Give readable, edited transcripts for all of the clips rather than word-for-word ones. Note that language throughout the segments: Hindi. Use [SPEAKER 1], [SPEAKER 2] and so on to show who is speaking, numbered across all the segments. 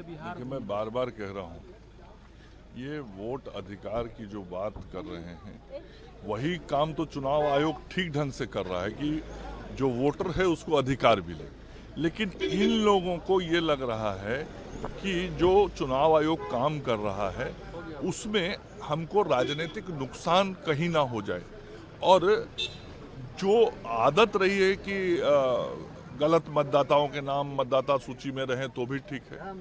[SPEAKER 1] बिहार।
[SPEAKER 2] देखिए, मैं बार बार कह रहा हूँ, ये वोट अधिकार की जो बात कर रहे हैं वही काम तो चुनाव आयोग ठीक ढंग से कर रहा है कि जो वोटर है उसको अधिकार मिले। लेकिन इन लोगों को ये लग रहा है कि जो चुनाव आयोग काम कर रहा है उसमें हमको राजनीतिक नुकसान कहीं ना हो जाए। और जो आदत रही है कि गलत मतदाताओं के नाम मतदाता सूची में रहें तो भी ठीक है,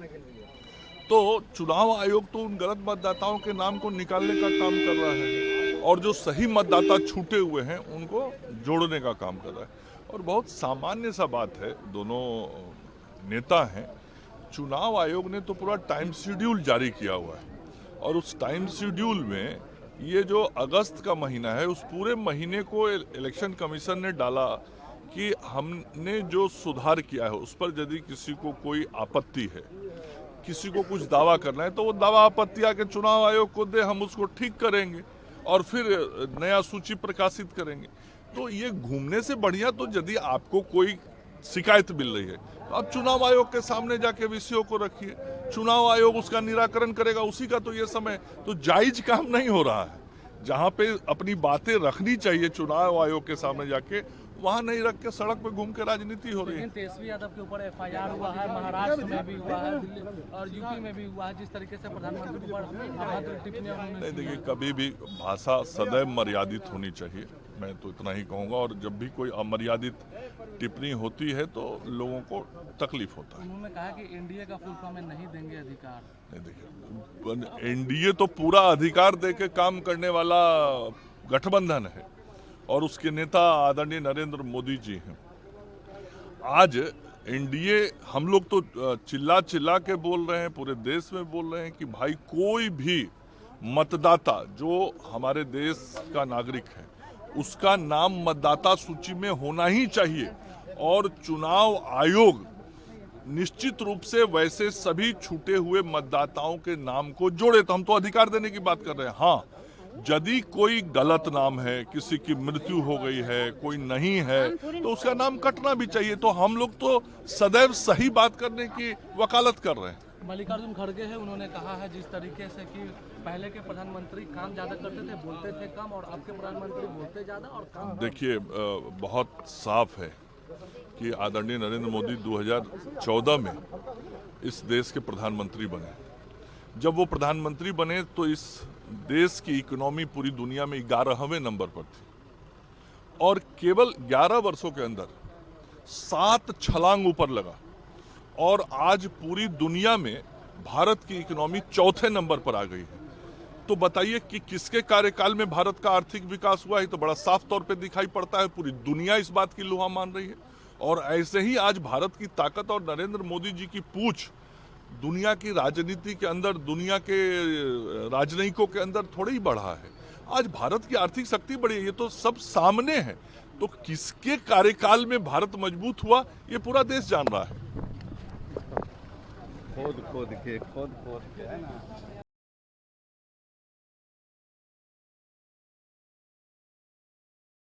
[SPEAKER 2] तो चुनाव आयोग तो उन गलत मतदाताओं के नाम को निकालने का काम कर रहा है और जो सही मतदाता छूटे हुए हैं उनको जोड़ने का काम कर रहा है। और बहुत सामान्य सा बात है, दोनों नेता हैं, चुनाव आयोग ने तो पूरा टाइम शेड्यूल जारी किया हुआ है और उस टाइम शेड्यूल में ये जो अगस्त का महीना है उस पूरे महीने को इलेक्शन कमीशन ने डाला कि हमने जो सुधार किया है उस पर यदि किसी को कोई आपत्ति है, किसी को कुछ दावा करना है तो वो दावा आपत्ति आके चुनाव आयोग को दे, हम उसको ठीक करेंगे और फिर नया सूची प्रकाशित करेंगे। तो ये घूमने से बढ़िया तो यदि आपको कोई शिकायत मिल रही है तो आप चुनाव आयोग के सामने जाके विषयों को रखिए, चुनाव आयोग उसका निराकरण करेगा। उसी का तो ये समय तो जायज काम नहीं हो रहा है। जहाँ पे अपनी बातें रखनी चाहिए चुनाव आयोग के सामने जाके, वहाँ नहीं रख के सड़क पे घूम के राजनीति हो रही है।
[SPEAKER 1] तेजस्वी यादव के ऊपर FIR हुआ है, महाराष्ट्र में भी हुआ है, दिल्ली और यूपी में भी हुआ है। जिस तरीके से प्रधानमंत्री के ऊपर टिप्पणियां
[SPEAKER 2] नहीं, देखिए, कभी भी भाषा सदैव मर्यादित होनी चाहिए, मैं तो इतना ही कहूँगा। और जब भी कोई अमर्यादित टिप्पणी होती है तो लोगों को तकलीफ होता है।
[SPEAKER 1] उन्होंने कहा कि एनडीए का फुल फॉर्म में नहीं देंगे अधिकार।
[SPEAKER 2] नहीं, देखिए, एनडीए तो पूरा अधिकार देके काम करने वाला गठबंधन है और उसके नेता आदरणीय नरेंद्र मोदी जी हैं। आज एनडीए, हम लोग तो चिल्ला चिल्ला के बोल रहे हैं, पूरे देश में बोल रहे हैं कि भाई कोई भी मतदाता जो हमारे देश का नागरिक है उसका नाम मतदाता सूची में होना ही चाहिए और चुनाव आयोग निश्चित रूप से वैसे सभी छूटे हुए मतदाताओं के नाम को जोड़े। तो हम तो अधिकार देने की बात कर रहे हैं। हाँ, यदि कोई गलत नाम है, किसी की मृत्यु हो गई है, कोई नहीं है, तो उसका नाम कटना भी चाहिए। तो हम लोग तो सदैव सही बात करने की वकालत कर रहे हैं।
[SPEAKER 1] मल्लिकार्जुन खड़गे है, उन्होंने कहा है जिस तरीके से कि पहले के प्रधानमंत्री काम ज्यादा करते थे, बोलते थे कम, और अब के प्रधानमंत्री बोलते ज्यादा और काम।
[SPEAKER 2] देखिए, बहुत साफ है कि आदरणीय नरेंद्र मोदी 2014 में इस देश के प्रधानमंत्री बने। जब वो प्रधानमंत्री बने तो इस देश की इकोनॉमी पूरी दुनिया में 11वें नंबर पर थी और केवल 11 वर्षों के अंदर 7 छलांग ऊपर लगा और आज पूरी दुनिया में भारत की इकोनॉमी 4थे नंबर पर आ गई है। तो बताइए कि किसके कार्यकाल में भारत का आर्थिक विकास हुआ है? तो बड़ा साफ तौर पे दिखाई पड़ता है। पूरी दुनिया इस बात की लुहा मान रही है और ऐसे ही आज भारत की ताकत और नरेंद्र मोदी जी की पूछ दुनिया की राजनीति के अंदर, दुनिया के राजनयिकों के अंदर थोड़ा ही बढ़ा है। आज भारत की आर्थिक शक्ति बढ़ी है, ये तो सब सामने है। तो किसके कार्यकाल में भारत मजबूत हुआ ये पूरा देश जान रहा है।
[SPEAKER 3] खोद खोद के है ना।